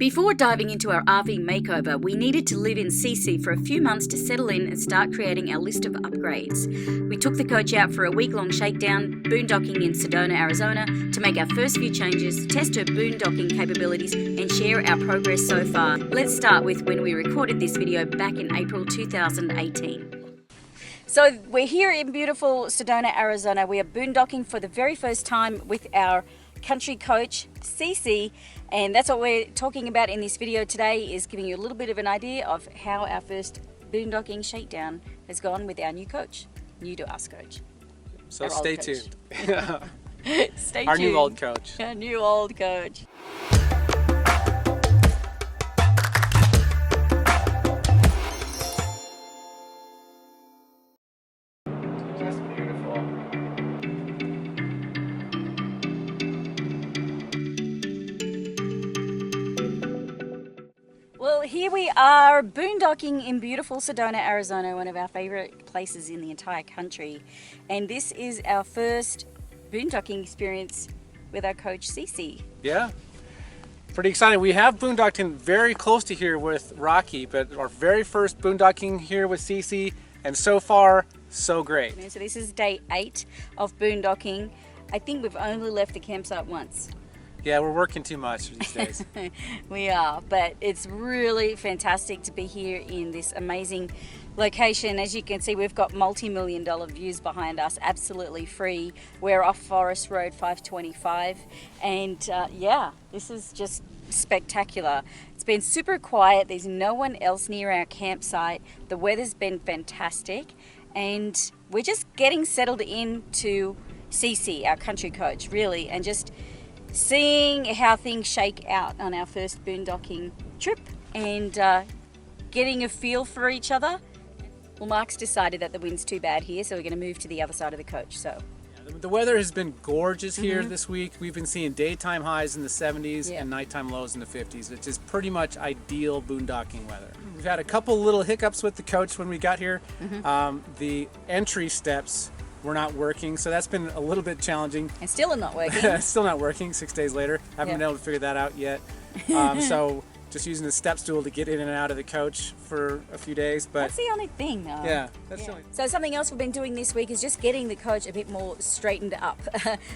Before diving into our RV makeover, we needed to live in CC for a few months to settle in and start creating our list of upgrades. We took the coach out for a week-long shakedown, boondocking in Sedona, Arizona, to make our first few changes, test her boondocking capabilities, and share our progress so far. Let's start with when we recorded this video back in April 2018. So we're here in beautiful Sedona, Arizona. We are boondocking for the very first time with our country coach, CC, and that's what we're talking about in this video today, is giving you a little bit of an idea of how our first boondocking shakedown has gone with our new coach, new to us coach. So stay tuned. Stay Our tuned. new old coach. Our new old coach. Just beautiful. Well, here we are boondocking in beautiful Sedona, Arizona, one of our favorite places in the entire country. And this is our first boondocking experience with our coach, Cece. Yeah. Pretty exciting. We have boondocked in very close to here with Rocky, but our very first boondocking here with Cece, and so far, so great. So this is day 8 of boondocking. I think we've only left the campsite once. Yeah, we're working too much these days. We are, but it's really fantastic to be here in this amazing location. As you can see, we've got multi-million-dollar views behind us, absolutely free. We're off Forest Road 525, and yeah, this is just spectacular. It's been super quiet. There's no one else near our campsite. The weather's been fantastic, and we're just getting settled into CC, our country coach, really, and just seeing how things shake out on our first boondocking trip and getting a feel for each other. Well, Marc's decided that the wind's too bad here, so we're going to move to the other side of the coach. So The weather has been gorgeous here this week. We've been seeing daytime highs in the 70s and nighttime lows in the 50s, which is pretty much ideal boondocking weather. We've had a couple little hiccups with the coach when we got here. The entry steps were not working, so that's been a little bit challenging. And still not working. Still not working 6 days later. Haven't been able to figure that out yet. So just using the step stool to get in and out of the coach for a few days. But that's the only thing, though. Yeah, that's the only So something else we've been doing this week is just getting the coach a bit more straightened up.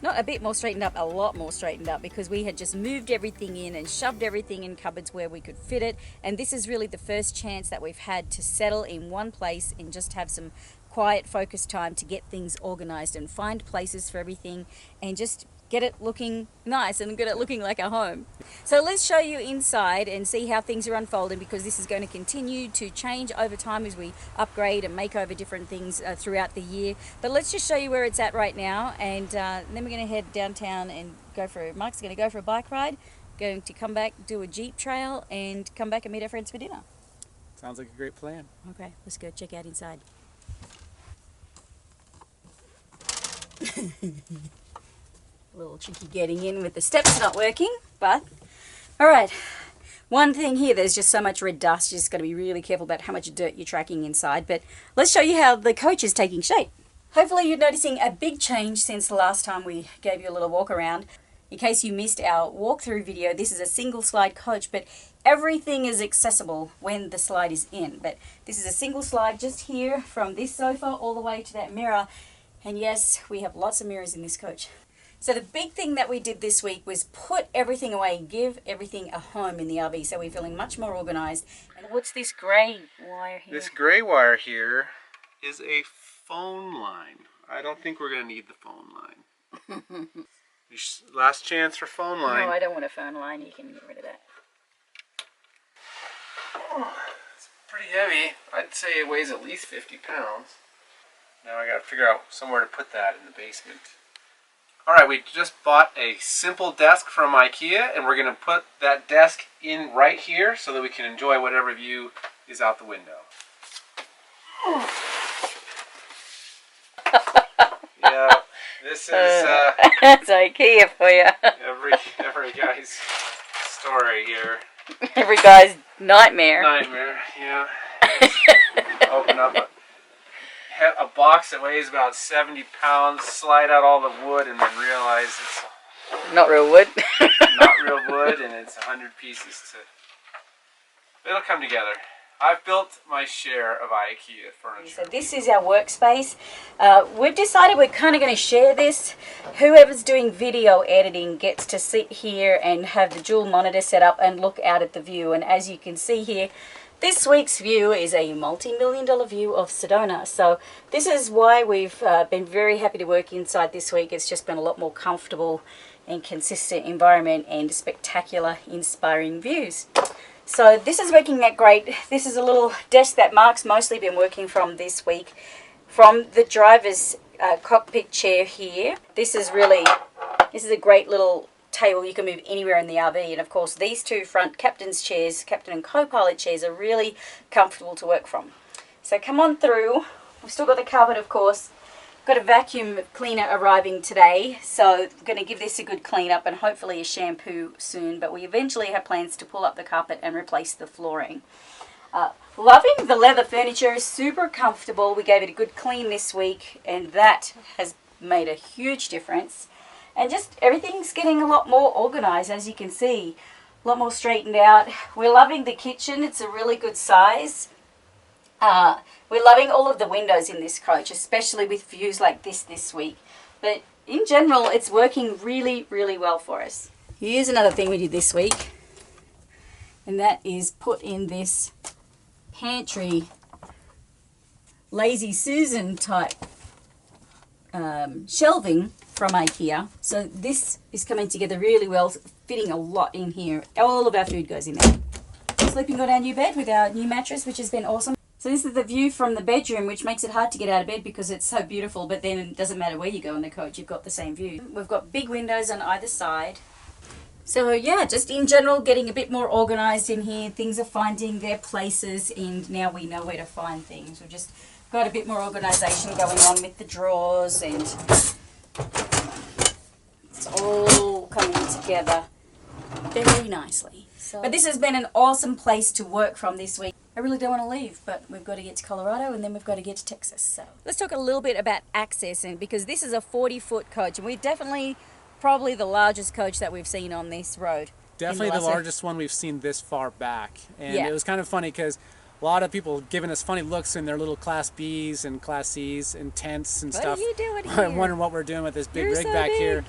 Not a bit more straightened up, a lot more straightened up, because we had just moved everything in and shoved everything in cupboards where we could fit it. And this is really the first chance that we've had to settle in one place and just have some quiet, focused time to get things organized and find places for everything and just get it looking nice and get it looking like a home. So let's show you inside and see how things are unfolding, because this is going to continue to change over time as we upgrade and make over different things throughout the year. But let's just show you where it's at right now, and then we're going to head downtown and Marc's going to go for a bike ride, going to come back, do a Jeep trail, and come back and meet our friends for dinner. Sounds like a great plan. Okay, let's go check out inside. A little tricky getting in with the steps not working, but all right. One thing here, there's just so much red dust. You just got to be really careful about how much dirt you're tracking inside. But let's show you how the coach is taking shape. Hopefully you're noticing a big change since the last time we gave you a little walk around. In case you missed our walkthrough video, this is a single slide coach, but everything is accessible when the slide is in. But this is a single slide just here from this sofa all the way to that mirror. And yes, we have lots of mirrors in this coach. So the big thing that we did this week was put everything away, give everything a home in the RV, so we're feeling much more organized. And what's this grey wire here? This gray wire here is a phone line. I don't think we're going to need the phone line. Last chance for phone line. No, I don't want a phone line. You can get rid of that. Oh, it's pretty heavy. I'd say it weighs at least 50 pounds. Now I got to figure out somewhere to put that in the basement. Alright, we just bought a simple desk from IKEA, and we're going to put that desk in right here so that we can enjoy whatever view is out the window. Yeah, this is It's IKEA for you. every guy's story here. Every guy's nightmare. Nightmare, yeah. Open up a box that weighs about 70 pounds, slide out all the wood, and then realize it's Not real wood. Not real wood, and it's 100 pieces to... It'll come together. I've built my share of IKEA furniture. So this is our workspace. We've decided we're kind of going to share this. Whoever's doing video editing gets to sit here and have the dual monitor set up and look out at the view. And as you can see here, this week's view is a multi-million-dollar view of Sedona. So this is why we've been very happy to work inside this week. It's just been a lot more comfortable and consistent environment and spectacular, inspiring views. So this is working out great. This is a little desk that Marc's mostly been working from this week. From the driver's cockpit chair here. This is a great little table you can move anywhere in the RV. And of course these two front captain's chairs, captain and co-pilot chairs, are really comfortable to work from. So come on through. We've still got the carpet, of course. Got a vacuum cleaner arriving today, so I'm going to give this a good clean up and hopefully a shampoo soon, but we eventually have plans to pull up the carpet and replace the flooring. Loving the leather furniture, is super comfortable. We gave it a good clean this week and that has made a huge difference. And just everything's getting a lot more organized, as you can see, a lot more straightened out. We're loving the kitchen, it's a really good size. We're loving all of the windows in this coach, especially with views like this week. But in general, it's working really, really well for us. Here's another thing we did this week, and that is put in this pantry Lazy Susan type shelving from IKEA. So this is coming together really well, fitting a lot in here. All of our food goes in there. Sleeping on our new bed with our new mattress, which has been awesome. So this is the view from the bedroom, which makes it hard to get out of bed because it's so beautiful, but then it doesn't matter where you go in the coach, you've got the same view. We've got big windows on either side. So yeah, just in general, getting a bit more organized in here. Things are finding their places and now we know where to find things. We've just got a bit more organization going on with the drawers and it's all coming together very nicely. But this has been an awesome place to work from this week. I really don't want to leave, but we've got to get to Colorado and then we've got to get to Texas. So let's talk a little bit about access, and because this is a 40-foot coach, and we're definitely probably the largest coach that we've seen on this road. Definitely the largest one we've seen this far back. And it was kind of funny because a lot of people giving us funny looks in their little Class Bs and Class Cs and tents and stuff. What are you doing here? I'm wondering what we're doing with this big rig back here.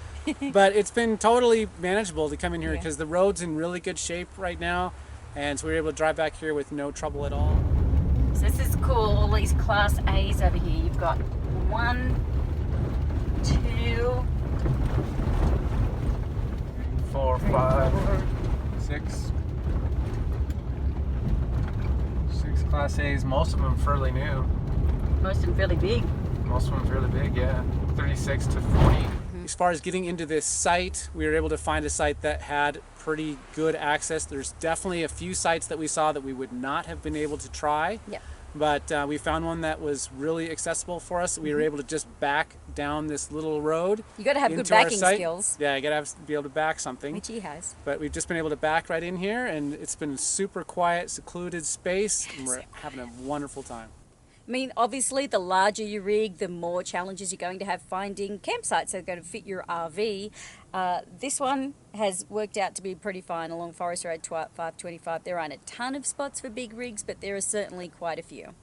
But it's been totally manageable to come in here because the road's in really good shape right now. And so we were able to drive back here with no trouble at all. So this is cool, all these Class A's over here. You've got 1, 2, 4, 5, 6. 6 Class A's, most of them fairly new. Most of them fairly big. Most of them fairly big, yeah. 36 to 40. As far as getting into this site, we were able to find a site that had pretty good access. There's definitely a few sites that we saw that we would not have been able to try. Yeah. But we found one that was really accessible for us. We were able to just back down this little road. You got to have good backing skills. Yeah, you got to be able to back something. Which he has. But we've just been able to back right in here, and it's been a super quiet, secluded space, and we're having a wonderful time. I mean, obviously, the larger your rig, the more challenges you're going to have finding campsites that are going to fit your RV. This one has worked out to be pretty fine along Forest Road 525. There aren't a ton of spots for big rigs, but there are certainly quite a few.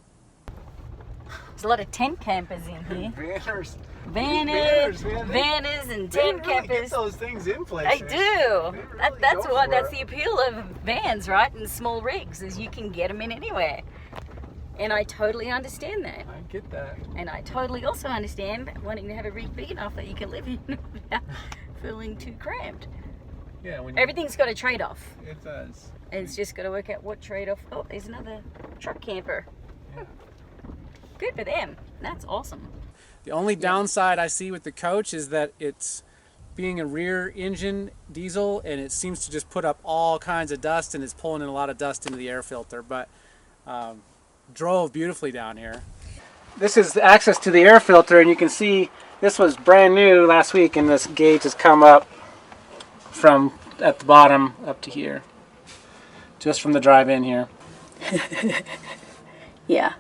There's a lot of tent campers in here. Vanners and tent campers. Get those things in place. They do. That's the appeal of vans, right? And small rigs, is you can get them in anywhere. And I totally understand that. I get that. And I totally also understand wanting to have a rig big enough that you can live in without feeling too cramped. Yeah. Everything's got a trade-off. It does. And it's just got to work out what trade-off. Oh, there's another truck camper. Yeah. Good for them. That's awesome. The only downside I see with the coach is that it's being a rear engine diesel, and it seems to just put up all kinds of dust, and it's pulling in a lot of dust into the air filter. But drove beautifully down here. This is access to the air filter, and you can see this was brand new last week, and this gauge has come up from at the bottom up to here, just from the drive-in here. Yeah,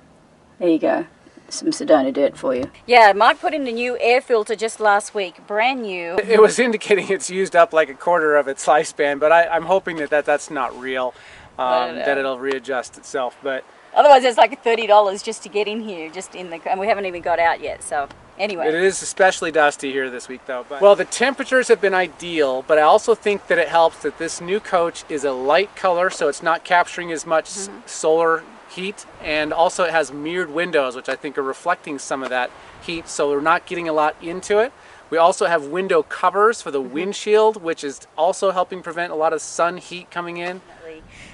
there you go. some Sedona dirt for you. Yeah, Mark put in a new air filter just last week, brand new. It was indicating it's used up like a quarter of its lifespan, but I'm hoping that's not real, that it'll readjust itself. But otherwise, it's like $30 just to get in here, and we haven't even got out yet. So anyway, it is especially dusty here this week, though. But, well, the temperatures have been ideal, but I also think that it helps that this new coach is a light color, so it's not capturing as much solar heat, and also it has mirrored windows, which I think are reflecting some of that heat, so we're not getting a lot into it. We also have window covers for the windshield, which is also helping prevent a lot of sun heat coming in.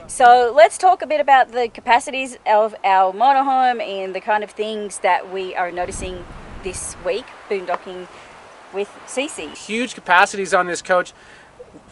So let's talk a bit about the capacities of our motorhome and the kind of things that we are noticing this week boondocking with Cece. Huge capacities on this coach.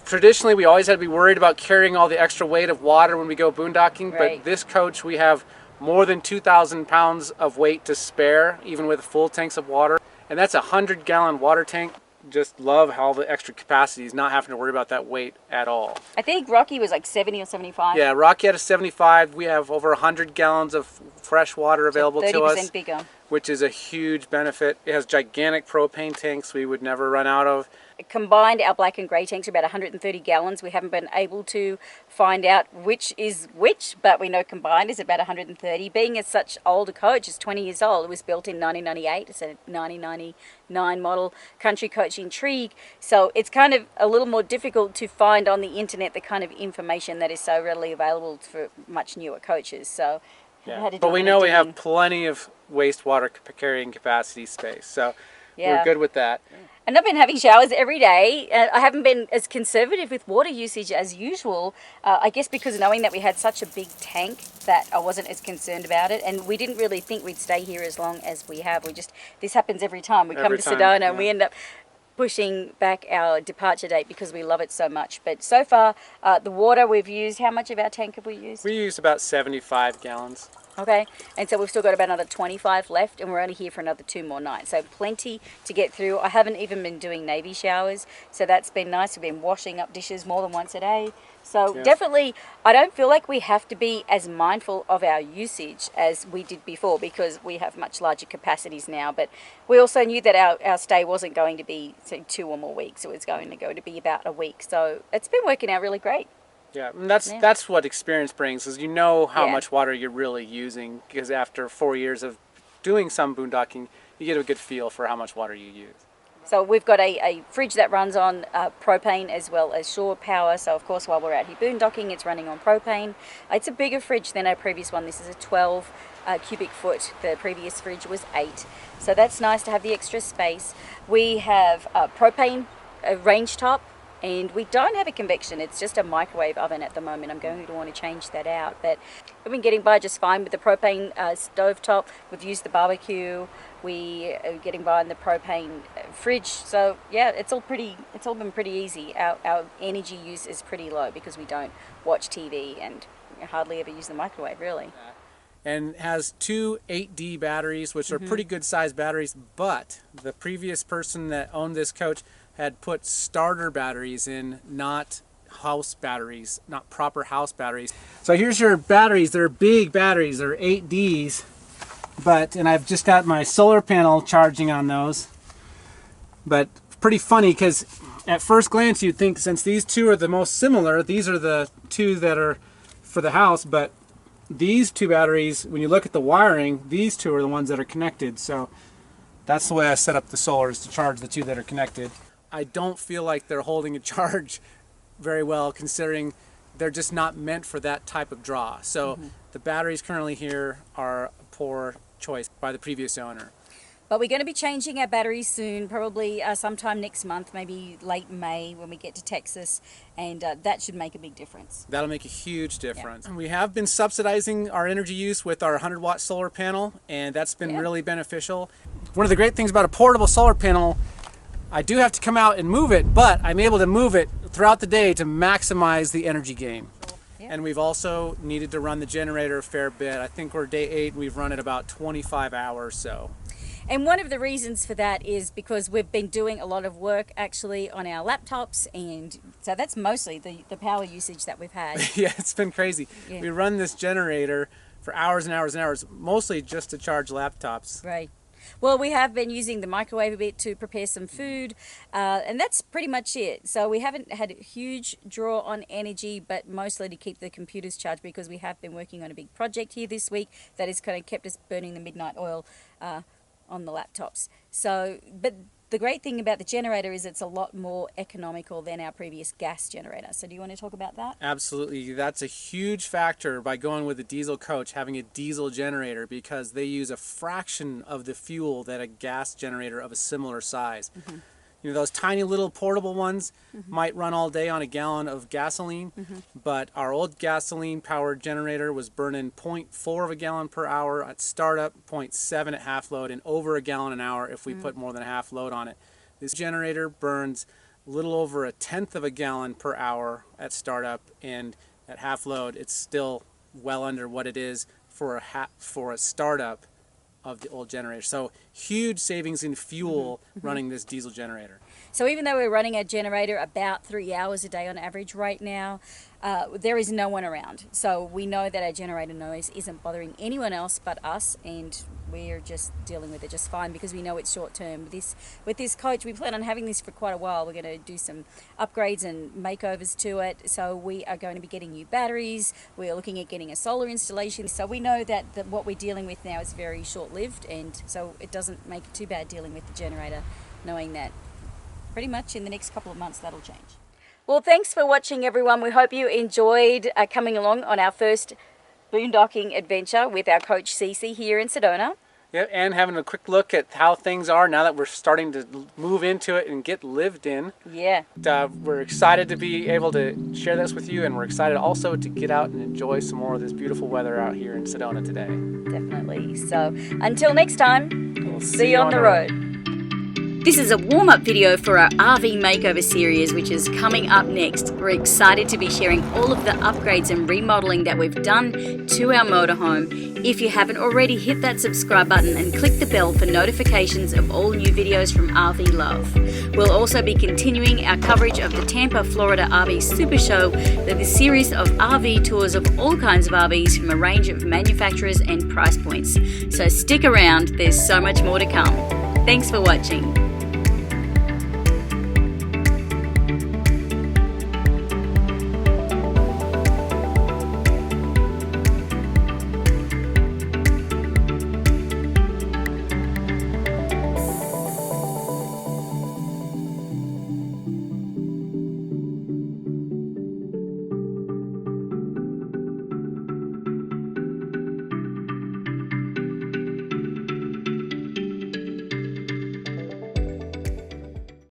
Traditionally, we always had to be worried about carrying all the extra weight of water when we go boondocking, but this coach we have more than 2,000 pounds of weight to spare, even with full tanks of water. And that's a 100-gallon water tank. Just love how the extra capacity is not having to worry about that weight at all. I think Rocky was like 70 or 75. Yeah, Rocky had a 75. We have over 100 gallons of fresh water available to us. 30% bigger. Which is a huge benefit. It has gigantic propane tanks we would never run out of. Combined, our black and grey tanks are about 130 gallons. We haven't been able to find out which is which, but we know combined is about 130. Being as such older coach, it's 20 years old. It was built in 1998. It's a 1999 model country coach intrigue. So it's kind of a little more difficult to find on the internet the kind of information that is so readily available for much newer coaches. So, yeah. But we know we have plenty of wastewater carrying capacity space. So we're good with that. And I've been having showers every day. I haven't been as conservative with water usage as usual. I guess because knowing that we had such a big tank that I wasn't as concerned about it. And we didn't really think we'd stay here as long as we have. This happens every time. We come to Sedona and we end up pushing back our departure date because we love it so much. But so far, the water we've used, how much of our tank have we used? We used about 75 gallons. Okay, and so we've still got about another 25 left, and we're only here for another 2 more nights. So plenty to get through. I haven't even been doing Navy showers, so that's been nice. We've been washing up dishes more than once a day. So definitely, I don't feel like we have to be as mindful of our usage as we did before because we have much larger capacities now. But we also knew that our stay wasn't going to be, say, 2 or more weeks. It was going to be about a week. So it's been working out really great. Yeah, and that's what experience brings, is you know how much water you're really using, because after 4 years of doing some boondocking, you get a good feel for how much water you use. So we've got a fridge that runs on propane as well as shore power. So of course, while we're out here boondocking, it's running on propane. It's a bigger fridge than our previous one. This is a 12 cubic foot. The previous fridge was 8. So that's nice to have the extra space. We have propane, a range top. And we don't have a convection, it's just a microwave oven at the moment. I'm going to want to change that out. But we've been getting by just fine with the propane stovetop. We've used the barbecue. We are getting by in the propane fridge. So yeah, it's all been pretty easy. Our energy use is pretty low because we don't watch TV and hardly ever use the microwave, really. And has 2 8D batteries, which are pretty good sized batteries, but the previous person that owned this coach had put starter batteries in, not house batteries, not proper house batteries. So here's your batteries. They're big batteries. They're 8Ds, and I've just got my solar panel charging on those. But pretty funny because at first glance you'd think since these two are the most similar, these are the two that are for the house, but these 2 batteries, when you look at the wiring, these 2 are the ones that are connected. So that's the way I set up the solar, is to charge the 2 that are connected. I don't feel like they're holding a charge very well, considering they're just not meant for that type of draw. So the batteries currently here are a poor choice by the previous owner. But we're going to be changing our batteries soon, probably sometime next month, maybe late May when we get to Texas, and that should make a big difference. That'll make a huge difference. Yeah. We have been subsidizing our energy use with our 100-watt solar panel, and that's been really beneficial. One of the great things about a portable solar panel, I do have to come out and move it, but I'm able to move it throughout the day to maximize the energy gain. Yeah. And we've also needed to run the generator a fair bit. I think we're day 8, we've run it about 25 hours so. And one of the reasons for that is because we've been doing a lot of work actually on our laptops, and so that's mostly the power usage that we've had. Yeah, it's been crazy. Yeah. We run this generator for hours and hours and hours, mostly just to charge laptops. Right. Well, we have been using the microwave a bit to prepare some food, and that's pretty much it. So we haven't had a huge draw on energy, but mostly to keep the computers charged, because we have been working on a big project here this week that has kind of kept us burning the midnight oil on the laptops. So, but the great thing about the generator is it's a lot more economical than our previous gas generator. So do you want to talk about that? Absolutely. That's a huge factor by going with the diesel coach, having a diesel generator, because they use a fraction of the fuel that a gas generator of a similar size. Mm-hmm. You know, those tiny little portable ones might run all day on a gallon of gasoline, but our old gasoline powered generator was burning 0.4 of a gallon per hour at startup, 0.7 at half load, and over a gallon an hour if we put more than a half load on it. This generator burns a little over 1/10 of a gallon per hour at startup, and at half load it's still well under what it is for a startup of the old generator. So huge savings in fuel running this diesel generator. So even though we're running a generator about 3 hours a day on average right now, there is no one around. So we know that our generator noise isn't bothering anyone else but us, and we're just dealing with it just fine because we know it's short term. With this coach, we plan on having this for quite a while. We're going to do some upgrades and makeovers to it. So we are going to be getting new batteries. We're looking at getting a solar installation. So we know that what we're dealing with now is very short-lived, and so it doesn't make it too bad dealing with the generator, knowing that pretty much in the next couple of months that'll change. Well, thanks for watching, everyone. We hope you enjoyed coming along on our first boondocking adventure with our coach Cece here in Sedona. Yeah, and having a quick look at how things are now that we're starting to move into it and get lived in. Yeah. We're excited to be able to share this with you, and we're excited also to get out and enjoy some more of this beautiful weather out here in Sedona today. Definitely. So until next time, We'll see you on the road. This is a warm-up video for our RV makeover series, which is coming up next. We're excited to be sharing all of the upgrades and remodeling that we've done to our motorhome. If you haven't already, hit that subscribe button and click the bell for notifications of all new videos from RVLove. We'll also be continuing our coverage of the Tampa, Florida RV Super Show, that is a series of RV tours of all kinds of RVs from a range of manufacturers and price points. So stick around, there's so much more to come. Thanks for watching.